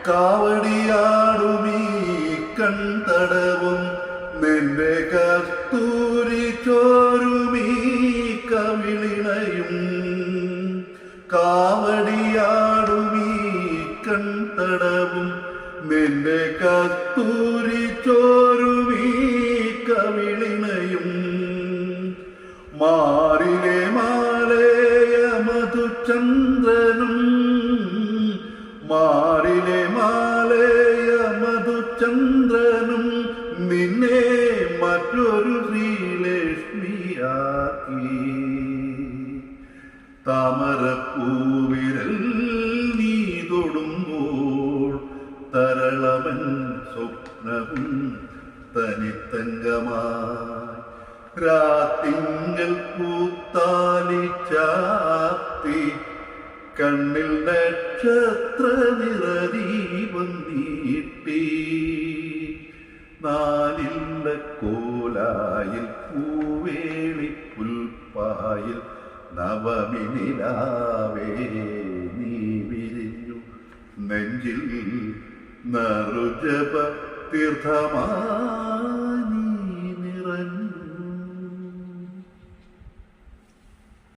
കാവടിയാടുമീ കൺതടവും നിന്റെ കസ്തൂരി ചോരുമീ കവിളിണയും. കാവടിയാടുമീ കൺതടവും നിന്റെ കസ്തൂരി ചോരുമീ കവിളിണയും. മാറിലെ മാലയ മധുചന്ദ്രനും മാറിലെ മാലയ മധുചന്ദ്രനും നിന്നെ മറ്റൊരു ശ്രീലക്ഷ്മിയാക്കി. താമരപ്പൂവിരൽ നീ തൊടുമ്പോൾ തരളവൻ സ്വപ്നവും തനിത്തങ്കമായി രാത്തിങ്കൾ പൂത്താലി ചാത്തി കണ്ണിൽ നക്ഷത്ര നിറദീപം നീട്ടി. നാലില്ല കോലായിൽ പൂവേളി പുൽപ്പായിൽ നവമിനിലാവേ നീ വിരിഞ്ഞു. നെഞ്ചിൽ നറുജപ തീർത്ഥമാ